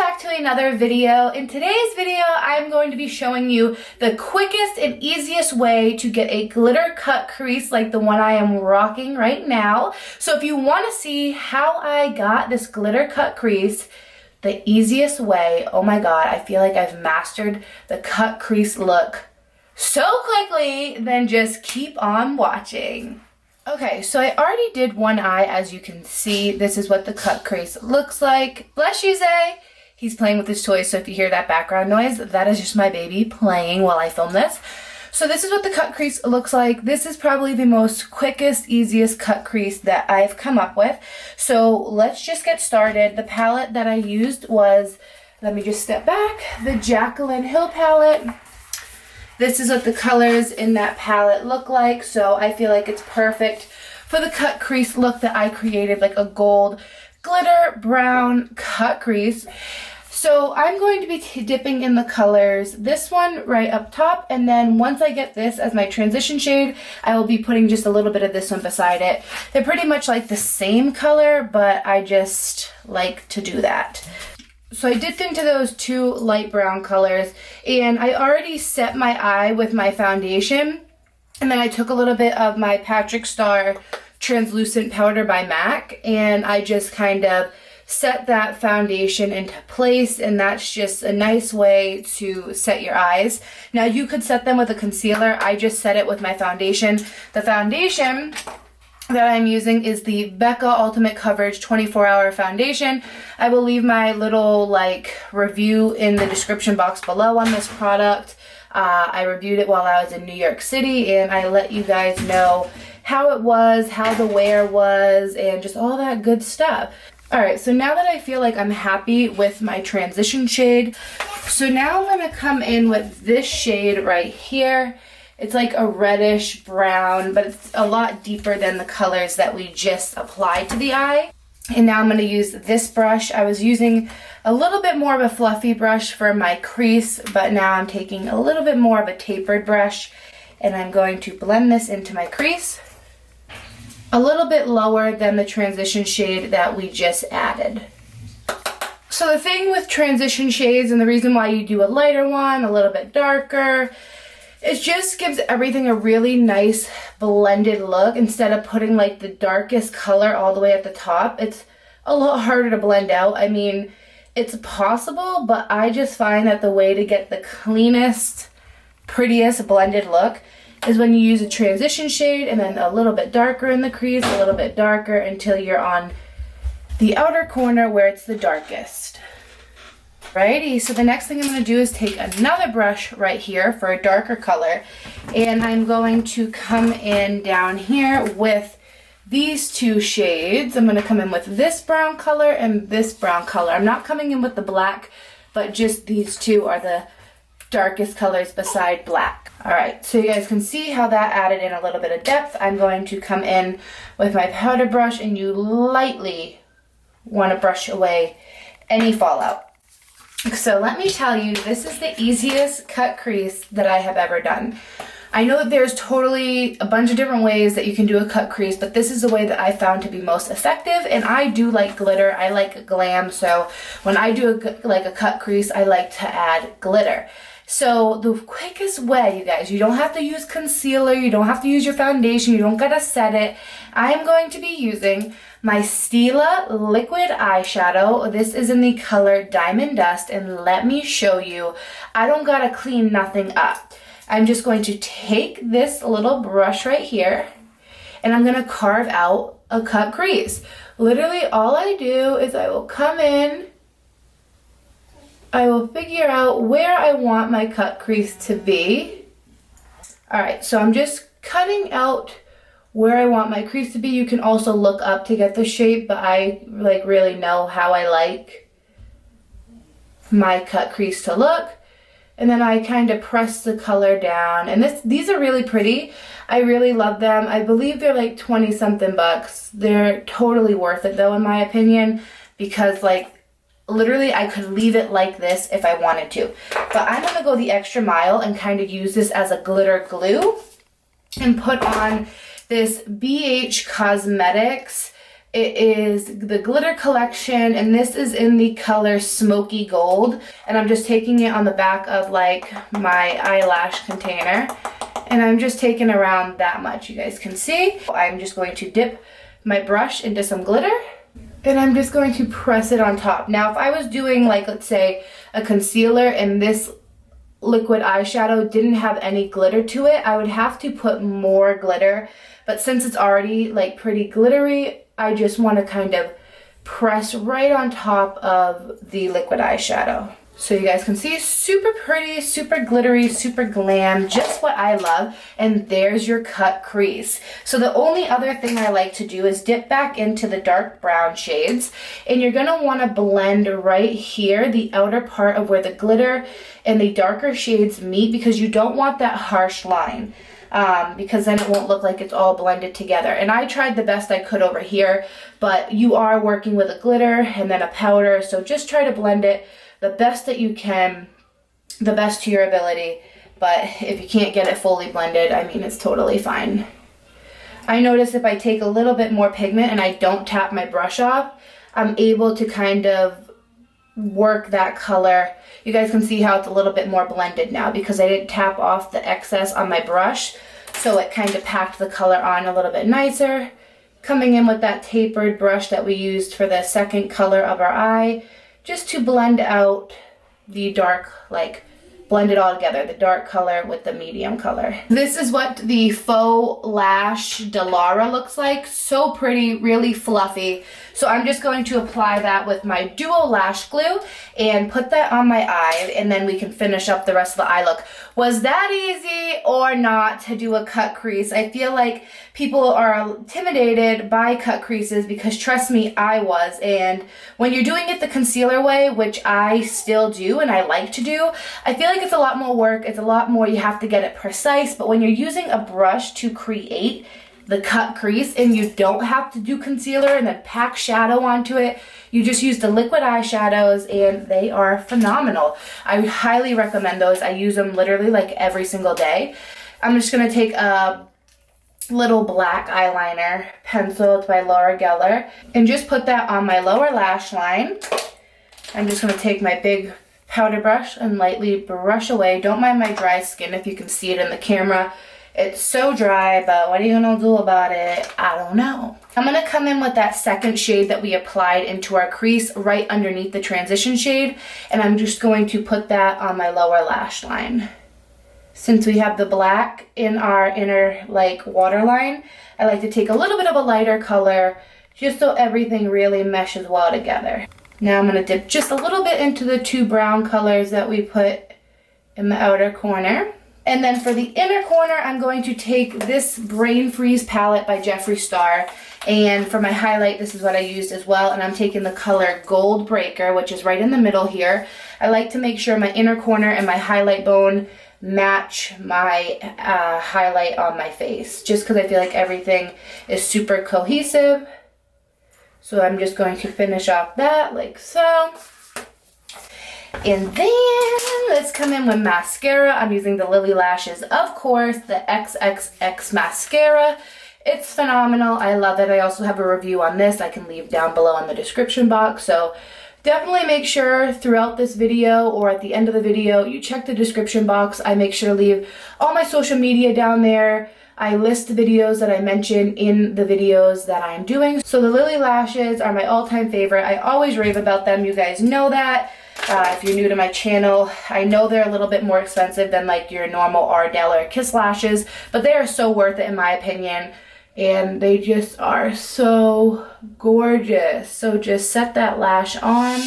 back to another video. In today's video, I'm going to be showing you the quickest and easiest way to get a glitter cut crease like the one I am rocking right now. So if you want to see how I got this glitter cut crease, the easiest way, oh my god, I feel like I've mastered the cut crease look so quickly, then just keep on watching. Okay, so I already did one eye, as you can see. This is what the cut crease looks like. Bless you, Zay! He's playing with his toys, so if you hear that background noise, that is just my baby playing while I film this. So this is what the cut crease looks like. This is probably the most quickest, easiest cut crease that I've come up with. So let's just get started. The palette that I used was, let me just step back, the Jaclyn Hill palette. This is what the colors in that palette look like, so I feel like it's perfect for the cut crease look that I created, like a gold glitter brown cut crease. So I'm going to be dipping in the colors, this one right up top, and then once I get this as my transition shade, I will be putting just a little bit of this one beside it. They're pretty much like the same color, but I just like to do that. So I dipped into those two light brown colors, and I already set my eye with my foundation, and then I took a little bit of my Patrick Star translucent powder by MAC, and I just kind of set that foundation into place, and that's just a nice way to set your eyes. Now you could set them with a concealer. I just set it with my foundation. The foundation that I'm using is the Becca Ultimate Coverage 24-Hour Foundation. I will leave my little review in the description box below on this product. I reviewed it while I was in New York City, and I let you guys know how it was, how the wear was, and just all that good stuff. Alright, so now that I feel like I'm happy with my transition shade, so now I'm going to come in with this shade right here. It's like a reddish brown, but it's a lot deeper than the colors that we just applied to the eye. And now I'm going to use this brush. I was using a little bit more of a fluffy brush for my crease, but now I'm taking a little bit more of a tapered brush, and I'm going to blend this into my crease a little bit lower than the transition shade that we just added. So the thing with transition shades, and the reason why you do a lighter one, a little bit darker, it just gives everything a really nice blended look instead of putting like the darkest color all the way at the top. It's a lot harder to blend out. I mean, it's possible, but I just find that the way to get the cleanest, prettiest blended look is when you use a transition shade and then a little bit darker in the crease, a little bit darker until you're on the outer corner where it's the darkest. Alrighty, so the next thing I'm going to do is take another brush right here for a darker color, and I'm going to come in down here with these two shades. I'm going to come in with this brown color and this brown color. I'm not coming in with the black, but just these two are the darkest colors beside black. Alright, so you guys can see how that added in a little bit of depth. I'm going to come in with my powder brush, and you lightly want to brush away any fallout. So let me tell you, this is the easiest cut crease that I have ever done. I know that there's totally a bunch of different ways that you can do a cut crease, but this is the way that I found to be most effective, and I do like glitter. I like glam, so when I do a cut crease, I like to add glitter. So the quickest way, you guys, you don't have to use concealer, you don't have to use your foundation, you don't gotta set it. I'm going to be using my Stila liquid eyeshadow. This is in the color Diamond Dust, and let me show you, I don't gotta clean nothing up. I'm just going to take this little brush right here, and I'm gonna carve out a cut crease. Literally all I do is I will come in, I will figure out where I want my cut crease to be. Alright, so I'm just cutting out where I want my crease to be. You can also look up to get the shape, but I really know how I like my cut crease to look. And then I kind of press the color down, and these are really pretty. I really love them. I believe they're like 20 something bucks. They're totally worth it though, in my opinion, because literally I could leave it like this if I wanted to. But I'm gonna go the extra mile and kind of use this as a glitter glue and put on this BH Cosmetics It is the glitter collection, and this is in the color Smoky Gold. And I'm just taking it on the back of like my eyelash container. And I'm just taking around that much, you guys can see. I'm just going to dip my brush into some glitter. And I'm just going to press it on top. Now, if I was doing like, let's say, a concealer and this liquid eyeshadow didn't have any glitter to it, I would have to put more glitter. But since it's already like pretty glittery, I just want to kind of press right on top of the liquid eyeshadow. So you guys can see, super pretty, super glittery, super glam, just what I love. And there's your cut crease. So the only other thing I like to do is dip back into the dark brown shades. And you're going to want to blend right here, the outer part of where the glitter and the darker shades meet, because you don't want that harsh line. Because then it won't look like it's all blended together. And I tried the best I could over here, but you are working with a glitter and then a powder. So just try to blend it the best that you can, the best to your ability. But if you can't get it fully blended, I mean, it's totally fine. I notice if I take a little bit more pigment and I don't tap my brush off, I'm able to kind of work that color. You guys can see how it's a little bit more blended now because I didn't tap off the excess on my brush. So it kind of packed the color on a little bit nicer. Coming in with that tapered brush that we used for the second color of our eye, just to blend out the dark, like blend it all together, the dark color with the medium color. This is what the faux lash Delara looks like. So pretty, really fluffy. So I'm just going to apply that with my Duo Lash Glue and put that on my eye, and then we can finish up the rest of the eye look. Was that easy or not to do a cut crease? I feel like people are intimidated by cut creases because, trust me, I was. And when you're doing it the concealer way, which I still do and I like to do, I feel like it's a lot more work. It's a lot more, you have to get it precise. But when you're using a brush to create the cut crease and you don't have to do concealer and then pack shadow onto it, you just use the liquid eyeshadows and they are phenomenal. I would highly recommend those. I use them literally like every single day. I'm just going to take a little black eyeliner pencil, it's by Laura Geller, and just put that on my lower lash line. I'm just going to take my big powder brush and lightly brush away. Don't mind my dry skin if you can see it in the camera. It's so dry, but what are you gonna do about it? I don't know. I'm gonna come in with that second shade that we applied into our crease right underneath the transition shade, and I'm just going to put that on my lower lash line. Since we have the black in our inner like waterline, I like to take a little bit of a lighter color just so everything really meshes well together. Now I'm gonna dip just a little bit into the two brown colors that we put in the outer corner. And then for the inner corner, I'm going to take this Brain Freeze palette by Jeffree Star. And for my highlight, this is what I used as well. And I'm taking the color Gold Breaker, which is right in the middle here. I like to make sure my inner corner and my highlight bone match my highlight on my face, just because I feel like everything is super cohesive. So I'm just going to finish off that like so. And then let's come in with mascara. I'm using the Lily Lashes, of course, the XXX mascara. It's phenomenal. I love it. I also have a review on this I can leave down below in the description box. So definitely make sure throughout this video or at the end of the video, you check the description box. I make sure to leave all my social media down there. I list the videos that I mention in the videos that I'm doing. So the Lily Lashes are my all-time favorite. I always rave about them. You guys know that. If you're new to my channel, I know they're a little bit more expensive than like your normal Ardell or Kiss lashes, but they are so worth it in my opinion, and they just are so gorgeous. So just set that lash on.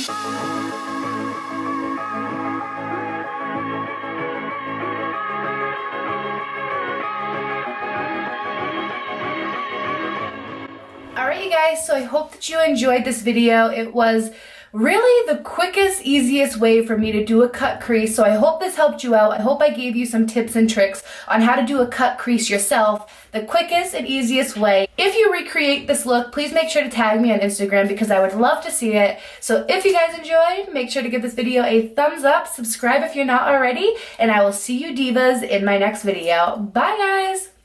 Alright you guys, so I hope that you enjoyed this video. It was really the quickest, easiest way for me to do a cut crease, so I hope this helped you out. I hope I gave you some tips and tricks on how to do a cut crease yourself, the quickest and easiest way. If you recreate this look, please make sure to tag me on Instagram because I would love to see it. So if you guys enjoyed, make sure to give this video a thumbs up, subscribe if you're not already, and I will see you divas in my next video. Bye guys!